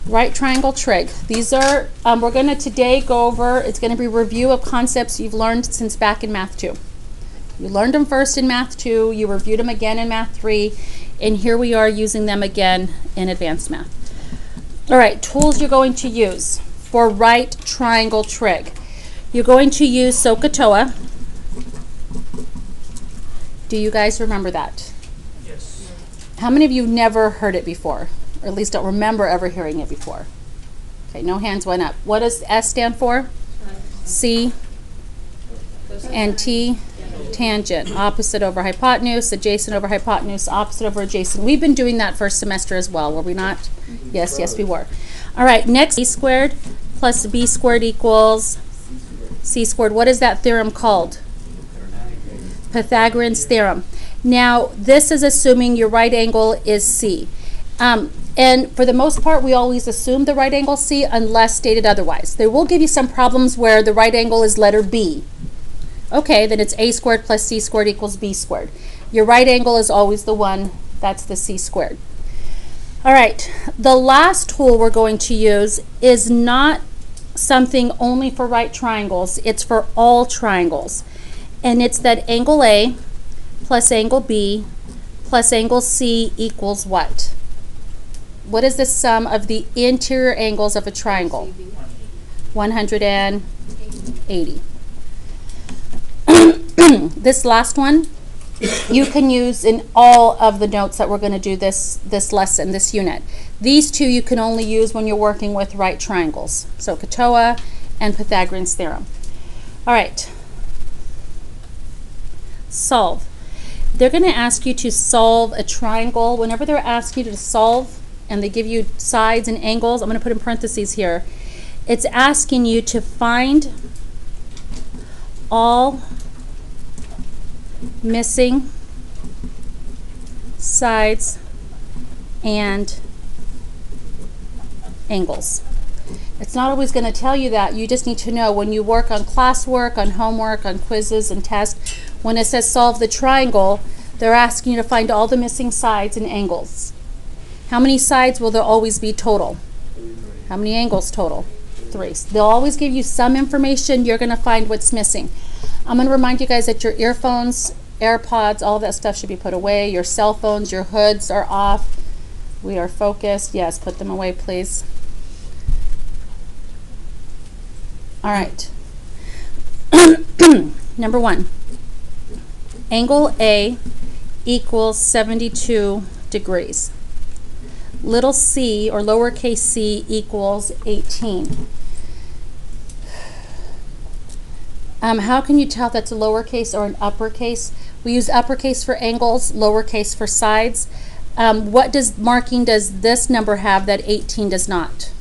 Right triangle trig. These are, we're going to today go over, it's going to be a review of concepts you've learned since back in Math 2. You learned them first in Math 2, you reviewed them again in Math 3, and here we are using them again in Advanced Math. All right, tools you're going to use for right triangle trig. You're going to use SOHCAHTOA. Do you guys remember that? Yes. How many of you never heard it before? Or at least don't remember ever hearing it before? Okay, no hands went up. What does S stand for? C and T, tangent. Opposite over hypotenuse, adjacent over hypotenuse, opposite over adjacent. We've been doing that first semester as well, were we not? Yes, yes, we were. All right, next, a squared plus b squared equals c squared. What is that theorem called? Pythagorean's theorem. Now, this is assuming your right angle is C. And for the most part, we always assume the right angle C unless stated otherwise. They will give you some problems where the right angle is letter B. Okay, then it's a squared plus c squared equals b squared. Your right angle is always the one, that's the c squared. All right, the last tool we're going to use is not something only for right triangles, it's for all triangles. And it's that angle A plus angle B plus angle C equals what? What is the sum of the interior angles of a triangle? 180. This last one you can use in all of the notes that we're going to do this lesson, this unit. These two you can only use when you're working with right triangles. So SOHCAHTOA and Pythagorean's theorem. All right. Solve. They're going to ask you to solve a triangle. Whenever they're asking you to solve and they give you sides and angles, I'm going to put in parentheses here, it's asking you to find all missing sides and angles. It's not always going to tell you that. You just need to know when you work on classwork, on homework, on quizzes and tests, when it says solve the triangle, they're asking you to find all the missing sides and angles. How many sides will there always be total? How many angles total? 3. They'll always give you some information. You're going to find what's missing. I'm going to remind you guys that your earphones, AirPods, all that stuff should be put away. Your cell phones, your hoods are off. We are focused. Yes, put them away, please. All right. Number 1. Angle A equals 72 degrees. Little c, or lowercase c, equals 18. How can you tell if that's a lowercase or an uppercase? We use uppercase for angles, lowercase for sides. What marking does this number have that 18 does not?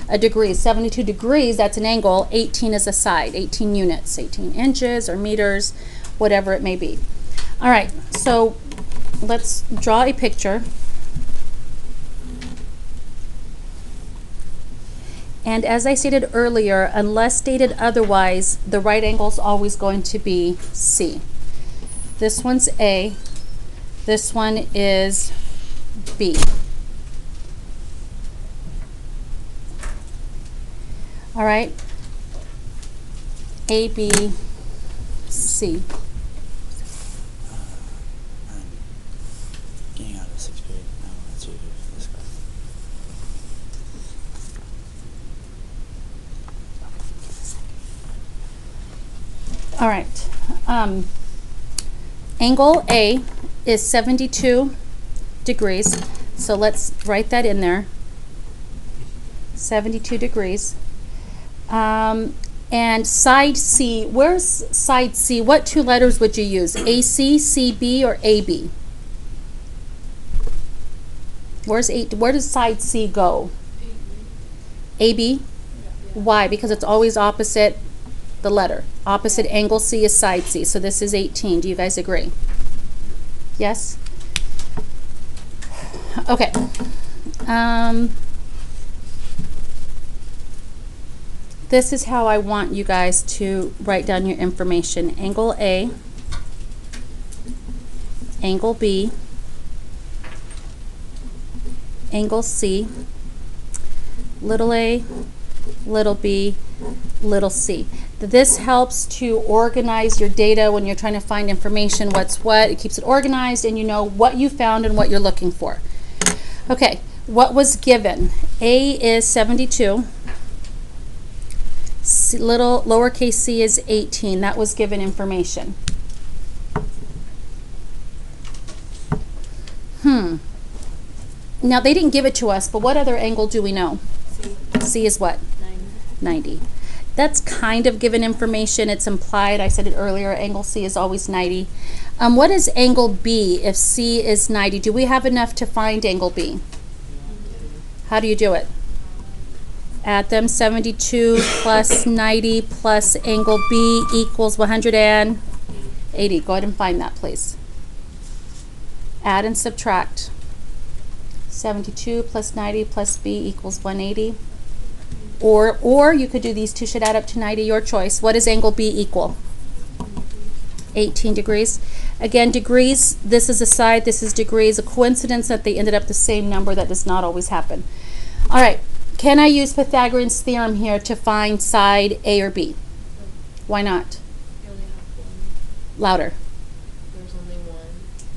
A degree. 72 degrees, that's an angle. 18 is a side. 18 units, 18 inches or meters, whatever it may be. All right, so let's draw a picture. And as I stated earlier, unless stated otherwise, the right angle is always going to be C. This one's A. This one is B. All right. A, B, C. Getting out of 6th grade. No, that's what you do for this class. All right. Angle A is 72 degrees. So let's write that in there. 72 degrees. And side C, where's side C? What 2 letters would you use? AC, CB, or AB? Where does side C go? AB? Why? Because it's always opposite the letter. Opposite angle C is side C. So this is 18. Do you guys agree? Yes? Okay. This is how I want you guys to write down your information. Angle A, angle B, angle C, little a, little b, little c. This helps to organize your data when you're trying to find information, what's what. It keeps it organized and you know what you found and what you're looking for. Okay, what was given? A is 72. Little lowercase c is 18. That was given information. Now they didn't give it to us, but what other angle do we know? C is what? 90. That's kind of given information. It's implied. I said it earlier. Angle C is always 90. What is angle B if C is 90? Do we have enough to find angle B? How do you do it? Add them. 72 plus 90 plus angle B equals 180. Go ahead and find that, please. Add and subtract. 72 plus 90 plus B equals 180. Or you could do these two should add up to 90, your choice. What does angle B equal? 18 degrees. Again, degrees, this is a side, this is degrees. A coincidence that they ended up the same number. That does not always happen. All right, can I use Pythagorean's theorem here to find side A or B? Why not? You only have one. Louder. There's only one.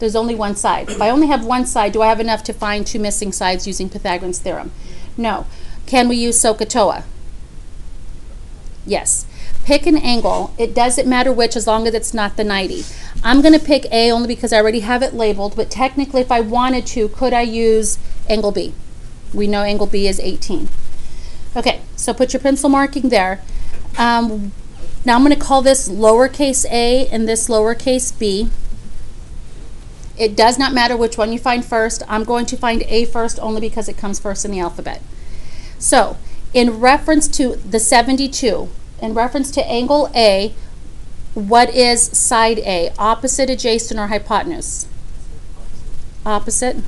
There's only one side. If I only have one side, do I have enough to find two missing sides using Pythagorean's theorem? No. Can we use SOHCAHTOA? Yes. Pick an angle. It doesn't matter which as long as it's not the 90. I'm going to pick A only because I already have it labeled, but technically if I wanted to, could I use angle B? We know angle B is 18. Okay, so put your pencil marking there. Now I'm going to call this lowercase a and this lowercase b. It does not matter which one you find first. I'm going to find A first only because it comes first in the alphabet. So, in reference to the 72, in reference to angle A, what is side A? Opposite, adjacent, or hypotenuse? Opposite.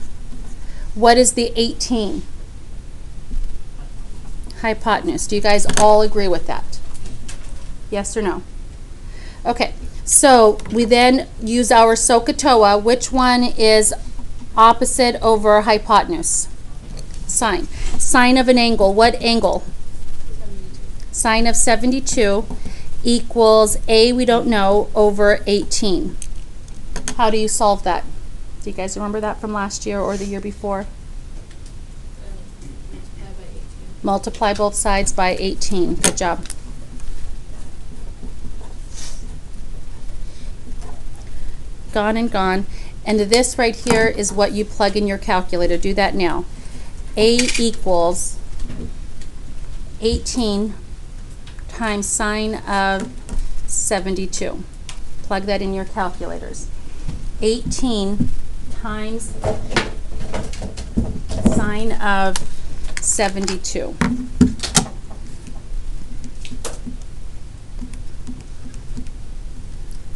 What is the 18? Hypotenuse. Do you guys all agree with that? Yes or no? Okay, so we then use our SOHCAHTOA. Which one is opposite over hypotenuse? Sine. Sine of an angle. What angle? 72. Sine of 72 equals A, we don't know, over 18. How do you solve that? Do you guys remember that from last year or the year before? Multiply by 18. Multiply both sides by 18. Good job. Gone and gone. And this right here is what you plug in your calculator. Do that now. A equals 18 times sine of 72. Plug that in your calculators. 18 times sine of 72.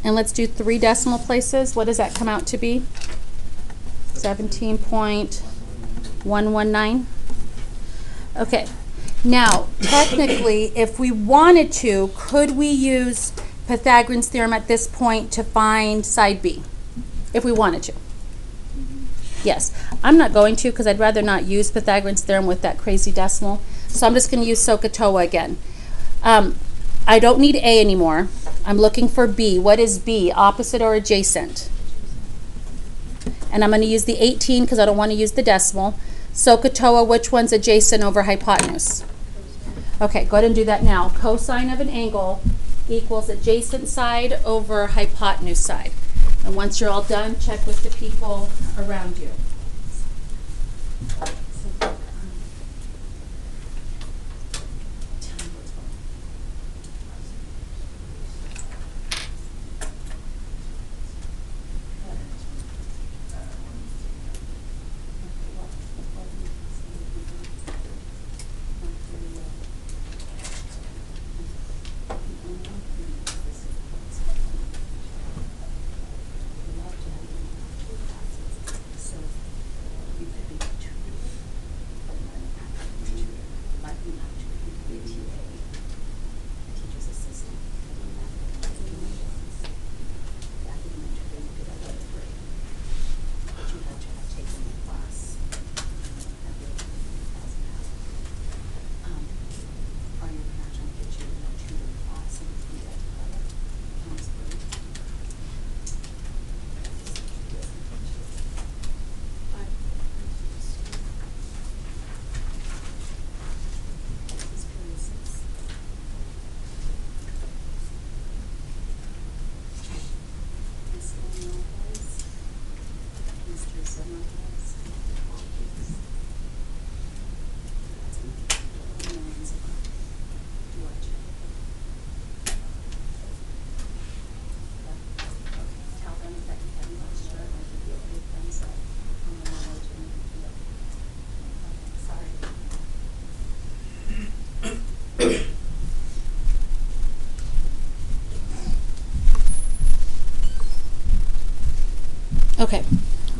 And let's do 3 decimal places. What does that come out to be? 17.119. Okay. Now, technically, if we wanted to, could we use Pythagorean's theorem at this point to find side B? If we wanted to. Yes. I'm not going to because I'd rather not use Pythagorean's theorem with that crazy decimal. So I'm just going to use SOHCAHTOA again. I don't need A anymore. I'm looking for B. What is B? Opposite or adjacent? And I'm going to use the 18 because I don't want to use the decimal. SOHCAHTOA, which one's adjacent over hypotenuse? Okay, go ahead and do that now. Cosine of an angle equals adjacent side over hypotenuse side. And once you're all done, check with the people around you.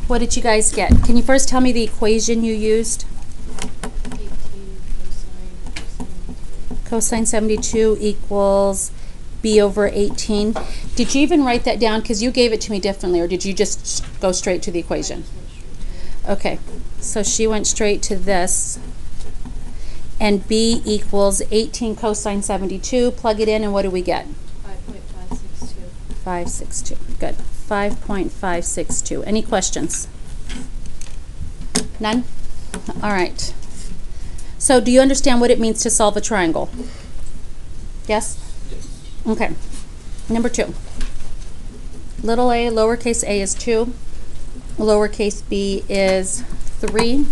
What did you guys get? Can you first tell me the equation you used? 18 Cosine 72 equals b over 18. Did you even write that down? Because you gave it to me differently, or did you just go straight to the equation? Okay, so she went straight to this. And b equals 18 cosine 72. Plug it in, and what do we get? 5.562. 562. Good. 5.562. Any questions? None? All right. So do you understand what it means to solve a triangle? Yes? Yes. Okay. Number 2. Little a, lowercase a is 2. Lowercase b is 3.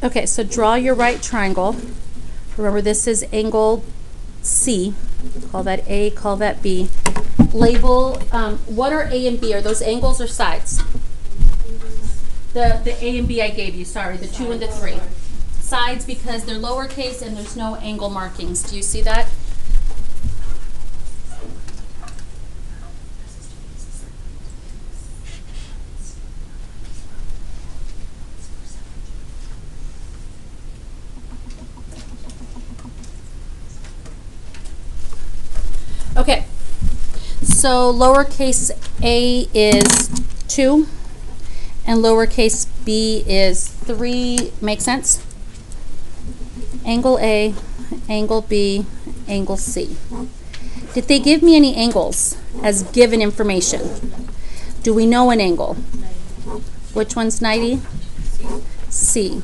Okay, so draw your right triangle. Remember, this is angle C. Call that A, call that B. Label, what are A and B? Are those angles or sides? The A and B I gave you, sorry, the 2 and the 3. Sides because they're lowercase and there's no angle markings. Do you see that? Okay, so lowercase a is 2 and lowercase b is 3. Make sense? Angle A, angle B, angle C. Did they give me any angles as given information? Do we know an angle? Which one's 90? C.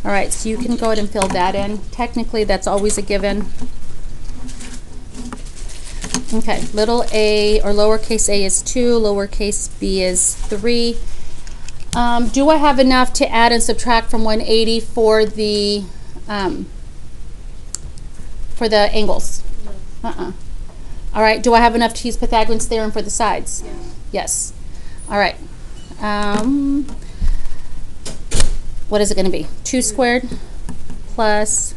All right, so you can go ahead and fill that in. Technically, that's always a given. Okay, little a or lowercase a is 2, lowercase b is 3. Do I have enough to add and subtract from 180 for the angles? No. All right, do I have enough to use Pythagorean's theorem for the sides? Yes. Yes. All right. What is it going to be? 2 squared plus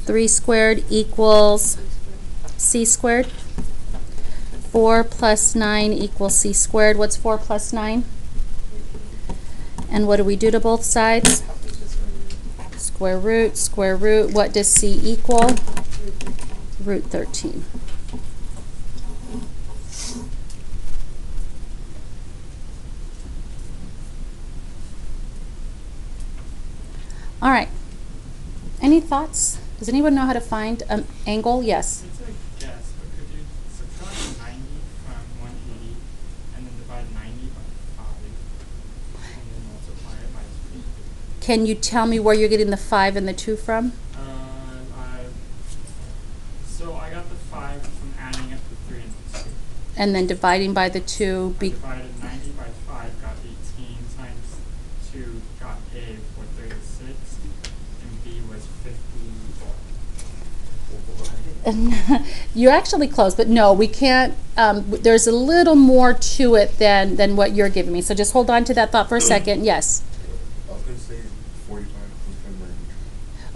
3 squared equals c squared. 4 plus 9 equals c squared. What's 4 plus 9? And what do we do to both sides? Square root, square root. What does c equal? Root 13. All right. Any thoughts? Does anyone know how to find an angle? Yes. It's a guess, but could you subtract 90 from 180 and then divide 90 by 5 and then multiply it by 3? Can you tell me where you're getting the 5 and the 2 from? So I got the 5 from adding up the 3 and the 2. And then dividing by the 2. I divided 90 by 5, got 18 times 2, got A for 36, and B was 54. You're actually close, but no, we can't. There's a little more to it than what you're giving me. So just hold on to that thought for a second. Yes. I was going to say 45,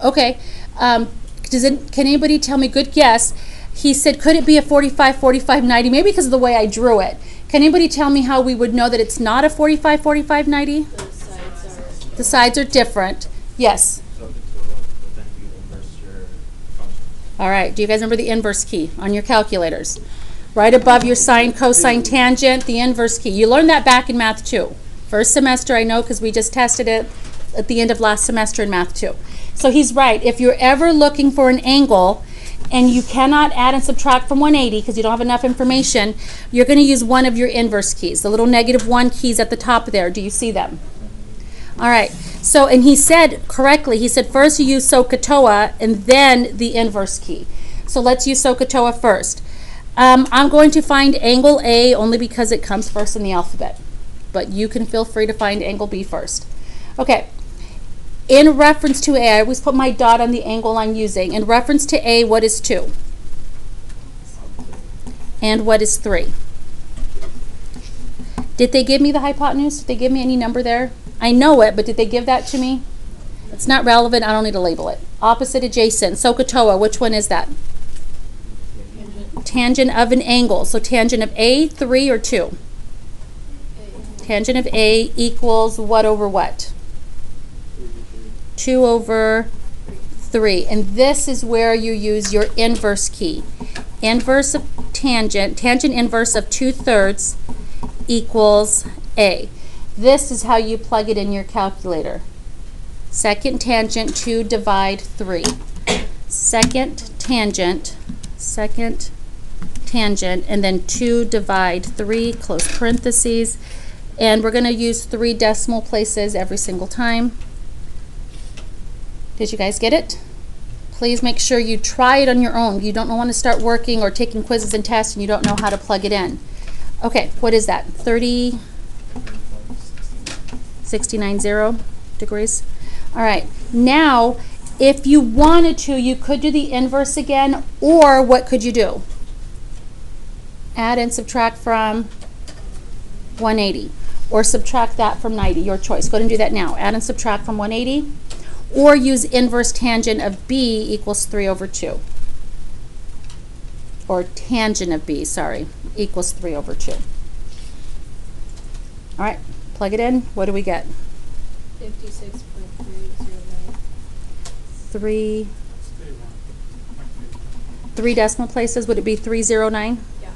45 Okay. Can anybody tell me? Good guess. He said, could it be a 45, 45, 90? Maybe because of the way I drew it. Can anybody tell me how we would know that it's not a 45, 45, 90? The sides are. The sides are different. Yes. So if it's go up, but then you inverse your function. All right. Do you guys remember the inverse key on your calculators? Right above your sine, cosine, tangent, the inverse key. You learned that back in Math 2. First semester, I know, because we just tested it at the end of last semester in Math 2. So he's right. If you're ever looking for an angle and you cannot add and subtract from 180 because you don't have enough information, you're going to use one of your inverse keys, the little -1 keys at the top there. Do you see them? All right. So, and he said correctly, he said first you use SOHCAHTOA and then the inverse key. So let's use SOHCAHTOA first. I'm going to find angle A only because it comes first in the alphabet. But you can feel free to find angle B first. Okay. In reference to A, I always put my dot on the angle I'm using. In reference to A, what is 2? And what is 3? Did they give me the hypotenuse? Did they give me any number there? I know it, but did they give that to me? It's not relevant. I don't need to label it. Opposite adjacent. SOHCAHTOA, which one is that? Tangent of an angle. So tangent of A, 3 or 2? Tangent of A equals what over what? 2 over 3. And this is where you use your inverse key. Inverse of tangent, tangent inverse of 2/3 equals A. This is how you plug it in your calculator. Second tangent, 2 divide 3. Second tangent, and then 2 divide 3, close parentheses. And we're going to use 3 decimal places every single time. Did you guys get it? Please make sure you try it on your own. You don't want to start working or taking quizzes and tests and you don't know how to plug it in. Okay, what is that? 69.0 degrees. All right, now if you wanted to, you could do the inverse again, or what could you do? Add and subtract from 180, or subtract that from 90, your choice. Go ahead and do that now. Add and subtract from 180, or use inverse tangent of B equals 3 over 2. Or tangent of B, sorry, equals 3 over 2. All right, plug it in. What do we get? 56.309. 3 decimal places. Would it be 309? Yeah.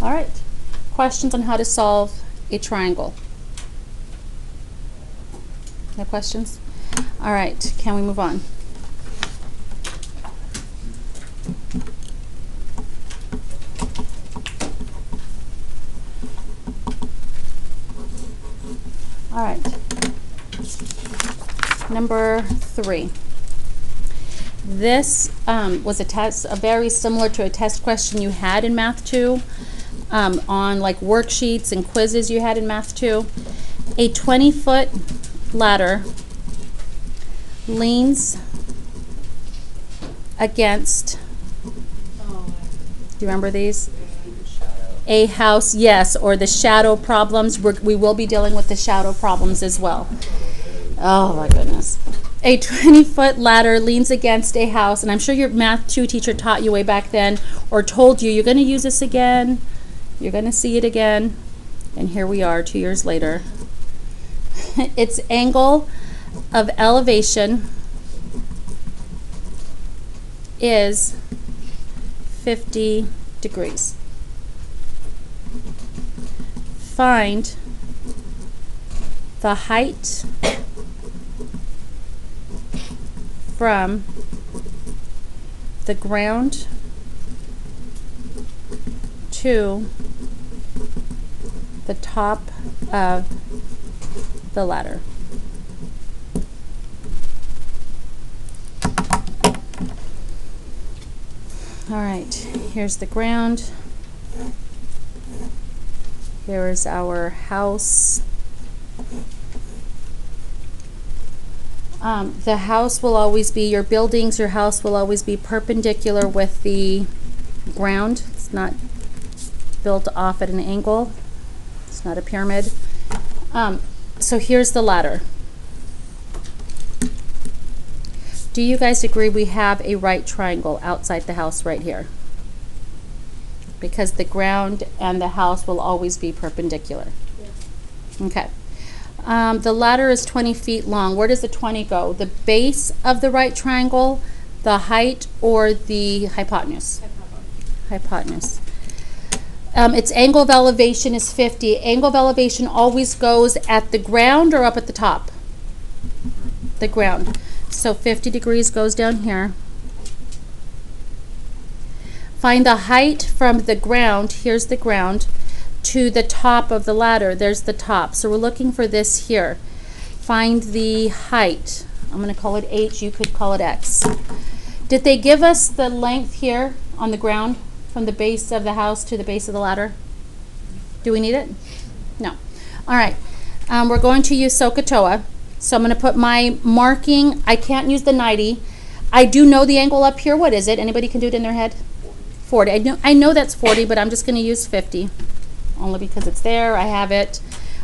All right. Questions on how to solve a triangle? No questions? All right. Can we move on? All right. Number 3. This was a test, very similar to a test question you had in Math 2, on like worksheets and quizzes you had in Math 2. A 20-foot ladder leans against, Oh, do you remember these? A house, yes, or the shadow problems. We will be dealing with the shadow problems as well. Oh my goodness. A 20-foot ladder leans against a house, and I'm sure your Math 2 teacher taught you way back then, or told you, you're going to use this again, you're going to see it again, and here we are 2 years later. Its angle of elevation is 50 degrees. Find the height from the ground to the top of the ladder. All right, here's the ground. Here is our house. The house will always be, your buildings, your house will always be perpendicular with the ground. It's not built off at an angle. It's not a pyramid. So here's the ladder. Do you guys agree we have a right triangle outside the house right here? Because the ground and the house will always be perpendicular. yes. Okay. The ladder is 20 feet long. Where does the 20 go? The base of the right triangle, the height, or the hypotenuse? Hypotenuse. Its angle of elevation is 50. Angle of elevation always goes at the ground or up at the top? The ground. So 50 degrees goes down here. Find the height from the ground, here's the ground, to the top of the ladder. There's the top. So we're looking for this here. Find the height. I'm going to call it H. You could call it X. Did they give us the length here on the ground from the base of the house to the base of the ladder? Do we need it? No. All right. We're going to use SOHCAHTOA. So I'm going to put my marking. I can't use the 90. I do know the angle up here. What is it? Anybody can do it in their head? 40. I know that's 40, but I'm just going to use 50. only because it's there, I have it.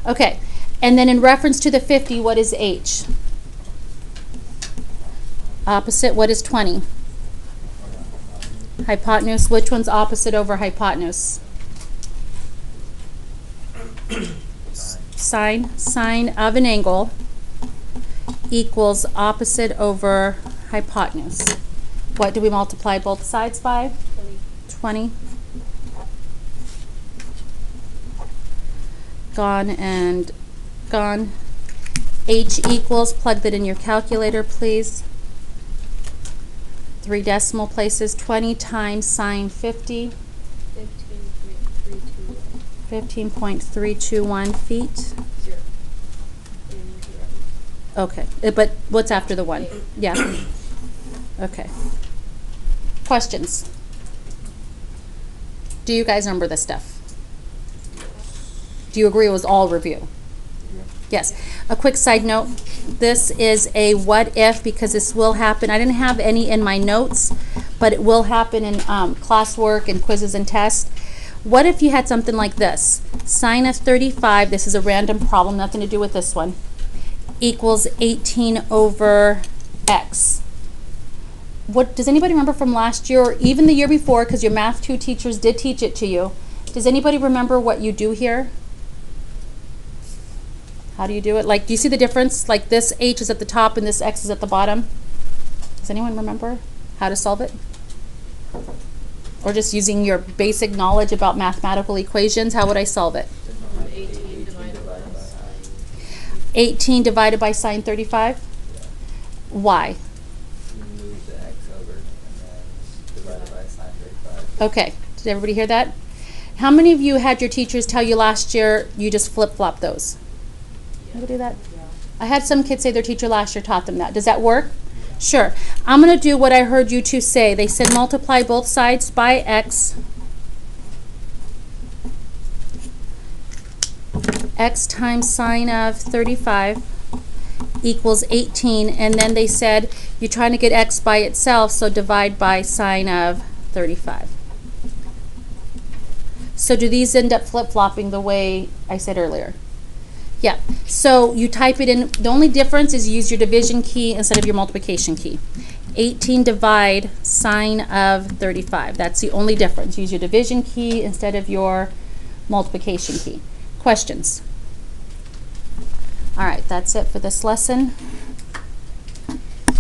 Okay, and then in reference to the 50, what is h? Opposite, what is 20? Hypotenuse, which one's opposite over hypotenuse? Sine of an angle equals opposite over hypotenuse. What do we multiply both sides by? 20. Gone and gone. H equals, plug that in your calculator, please. 3 decimal places, 20 times sine 50, 15.321 feet. Zero. Okay, but what's after the 1? Yeah. Okay. Questions? Do you guys remember this stuff? Do you agree it was all review? Yes. A quick side note, this is a what if because this will happen. I didn't have any in my notes, but it will happen in classwork and quizzes and tests. What if you had something like this? Sine of 35, this is a random problem, nothing to do with this one, equals 18 over x. What does anybody remember from last year or even the year before, because your Math 2 teachers did teach it to you? Does anybody remember what you do here? How do you do it? Like, do you see the difference? Like this h is at the top and this x is at the bottom. Does anyone remember how to solve it? Or just using your basic knowledge about mathematical equations, how would I solve it? 18 divided by sine. 18 divided by sine 35? Why? You move the x over and then divide it by sine 35. Okay, did everybody hear that? How many of you had your teachers tell you last year you just flip-flop those? Anybody do that? I had some kids say their teacher last year taught them that. Does that work? Sure. I'm going to do what I heard you two say. They said multiply both sides by x. X times sine of 35 equals 18. And then they said you're trying to get x by itself, so divide by sine of 35. So do these end up flip-flopping the way I said earlier? Yeah, so you type it in. The only difference is you use your division key instead of your multiplication key. 18 divide sine of 35. That's the only difference. Use your division key instead of your multiplication key. Questions? All right, that's it for this lesson.